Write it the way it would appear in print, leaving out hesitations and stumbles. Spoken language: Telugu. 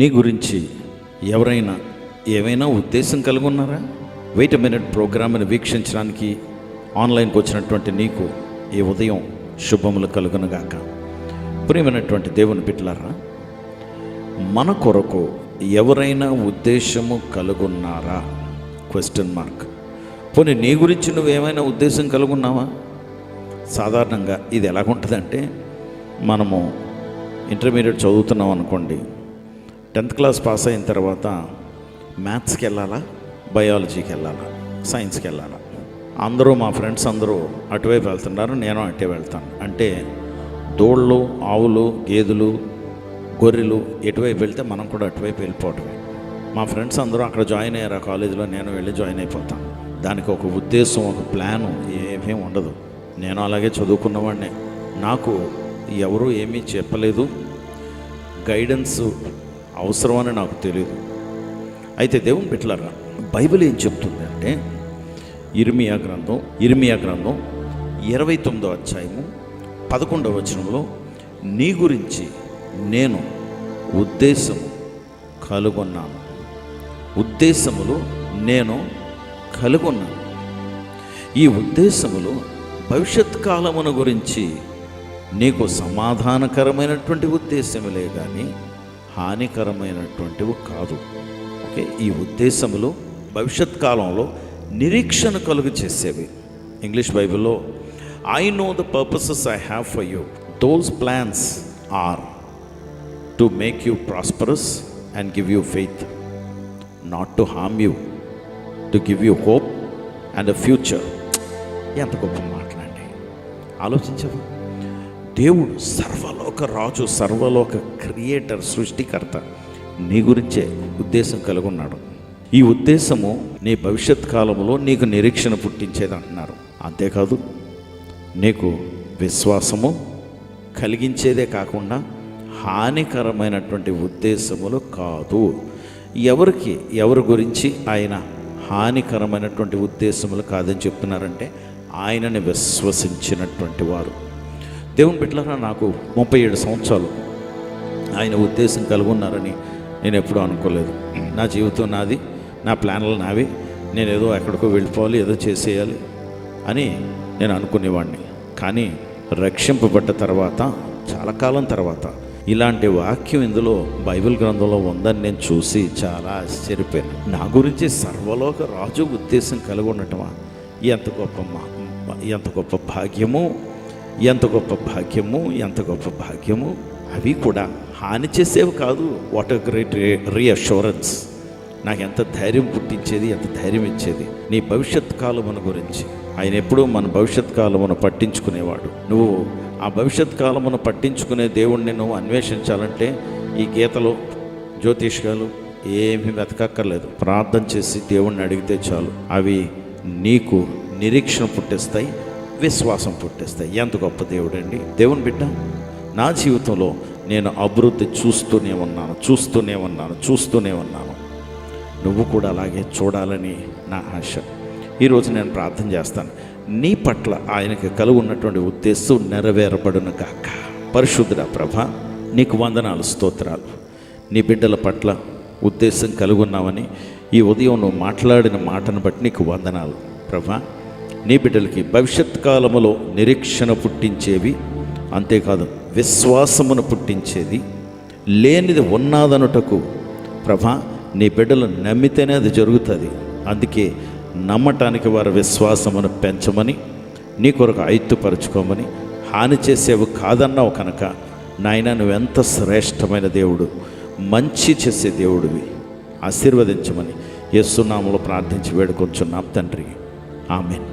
నీ గురించి ఎవరైనా ఏమైనా ఉద్దేశం కలిగి ఉన్నారా? వెయిట్ మినిట్ ప్రోగ్రామ్ని వీక్షించడానికి ఆన్లైన్కి వచ్చినటువంటి నీకు ఈ ఉదయం శుభములు కలుగునుగాక. ప్రియమైనటువంటి దేవుని బిడ్డలారా, మన కొరకు ఎవరైనా ఉద్దేశము కలుగున్నారా? Question mark. పోనీ నీ గురించి నువ్వేమైనా ఉద్దేశం కలుగున్నావా? సాధారణంగా ఇది ఎలాగుంటుందంటే, మనము ఇంటర్మీడియట్ చదువుతున్నాం అనుకోండి, 10th క్లాస్ పాస్ అయిన తర్వాత మ్యాథ్స్కి వెళ్ళాలా, బయాలజీకి వెళ్ళాలా, సైన్స్కి వెళ్ళాలా? అందరూ మా ఫ్రెండ్స్ అందరూ అటువైపు వెళ్తున్నారు, నేను అటే వెళ్తాను. అంటే దోళ్ళు, ఆవులు, గేదెలు, గొర్రెలు ఎటువైపు వెళ్తే మనం కూడా అటువైపు వెళ్ళిపోవటమే. మా ఫ్రెండ్స్ అందరూ అక్కడ జాయిన్ అయ్యారు ఆ కాలేజీలో, నేను వెళ్ళి జాయిన్ అయిపోతాను. దానికి ఒక ఉద్దేశం, ఒక ప్లాను ఏమీ ఉండదు. నేను అలాగే చదువుకున్నవాడినే. నాకు ఎవరూ ఏమీ చెప్పలేదు, గైడెన్స్ అవసరమని నాకు తెలియదు. అయితే దేవుని బిడ్డలారా, బైబిల్ ఏం చెప్తుంది అంటే, ఇర్మియా గ్రంథం 29వ అధ్యాయము 11వ వచనంలో, నీ గురించి నేను ఉద్దేశము కలుగొన్నాను, ఉద్దేశములు నేను కలుగొన్నాను. ఈ ఉద్దేశములు భవిష్యత్ కాలమును గురించి నీకు సమాధానకరమైనటువంటి ఉద్దేశములే కానీ హానికరమైనటువంటివి కాదు. ఓకే, ఈ ఉద్దేశములు భవిష్యత్ కాలంలో నిరీక్షణ కలుగు చేసేవి. ఇంగ్లీష్ బైబిల్లో, I know the purposes I have for you, those plans are to make you prosperous and give you faith, not to harm you, to give you hope and a future. ఎంత గొప్ప మాట్లాడండి, ఆలోచించవు. దేవుడు సర్వలోక రాజు, సర్వలోక క్రియేటర్, సృష్టికర్త నీ గురించే ఉద్దేశం కలిగి ఉన్నాడు. ఈ ఉద్దేశము నీ భవిష్యత్ కాలంలో నీకు నిరీక్షణ పుట్టించేది అంటున్నారు. అంతేకాదు, నీకు విశ్వాసము కలిగించేదే కాకుండా హానికరమైనటువంటి ఉద్దేశములు కాదు. ఎవరి గురించి ఆయన హానికరమైనటువంటి ఉద్దేశములు కాదని చెప్తున్నారంటే, ఆయనని విశ్వసించినటువంటి వారు. దేవుని బిడ్డలారా, నాకు 37 సంవత్సరాలు ఆయన ఉద్దేశం కలిగి ఉన్నారని నేను ఎప్పుడూ అనుకోలేదు. నా జీవితం నాది, నా ప్లాన్లు నావి, నేను ఏదో ఎక్కడికో వెళ్ళిపోవాలి, ఏదో చేసేయాలి అని నేను అనుకునేవాడిని. కానీ రక్షింపబడ్డ తర్వాత, చాలా కాలం తర్వాత ఇలాంటి వాక్యం ఇందులో బైబిల్ గ్రంథంలో ఉందని నేను చూసి చాలా ఆశ్చర్యపోయాను. నా గురించి సర్వలోక రాజు ఉద్దేశం కలిగి ఉండటమా? ఎంత గొప్ప భాగ్యము, ఎంత గొప్ప భాగ్యము, ఎంత గొప్ప భాగ్యము. అవి కూడా హాని చేసేవి కాదు. What a great reassurance. నాకు ఎంత ధైర్యం పుట్టించేది, ఎంత ధైర్యం ఇచ్చేది. నీ భవిష్యత్ కాలమును గురించి ఆయన ఎప్పుడూ మన భవిష్యత్ కాలమును పట్టించుకునేవాడు. నువ్వు ఆ భవిష్యత్ కాలమును పట్టించుకునే దేవుణ్ణి నువ్వు అన్వేషించాలంటే ఈ గీతలో జ్యోతిష్యాలు ఏమీ వెతకక్కర్లేదు. ప్రార్థన చేసి దేవుణ్ణి అడిగితే చాలు, అవి నీకు నిరీక్షణ పుట్టిస్తాయి, విశ్వాసం పుట్టిస్తాయి. ఎంత గొప్ప దేవుడు అండి. దేవుని బిడ్డ, నా జీవితంలో నేను అభివృద్ధి చూస్తూనే ఉన్నాను. నువ్వు కూడా అలాగే చూడాలని నా ఆశ. ఈరోజు నేను ప్రార్థన చేస్తాను, నీ పట్ల ఆయనకి కలిగి ఉన్నటువంటి ఉద్దేశం నెరవేరబడును గాక. పరిశుద్ధుడా ప్రభా, నీకు వందనాలు, స్తోత్రాలు. నీ బిడ్డల పట్ల ఉద్దేశం కలిగి ఉన్నావని ఈ ఉదయం నువ్వు మాట్లాడిన మాటను బట్టి నీకు వందనాలు ప్రభా. నీ బిడ్డలకి భవిష్యత్ కాలములో నిరీక్షణ పుట్టించేవి, అంతేకాదు విశ్వాసమును పుట్టించేది, లేనిది ఉన్నాదనుటకు ప్రభా నీ బిడ్డలు నమ్మితేనే అది జరుగుతుంది. అందుకే నమ్మటానికి వారి విశ్వాసమును పెంచమని, నీ కొరకు ఐత్తుపరచుకోమని, హాని చేసేవి కాదన్నావు కనుక నాయన నువ్వెంత శ్రేష్టమైన దేవుడు, మంచి చేసే దేవుడివి. ఆశీర్వదించమని యేసు నామములో ప్రార్థించి వేడుకొంచున్నాం తండ్రి, ఆమేన్.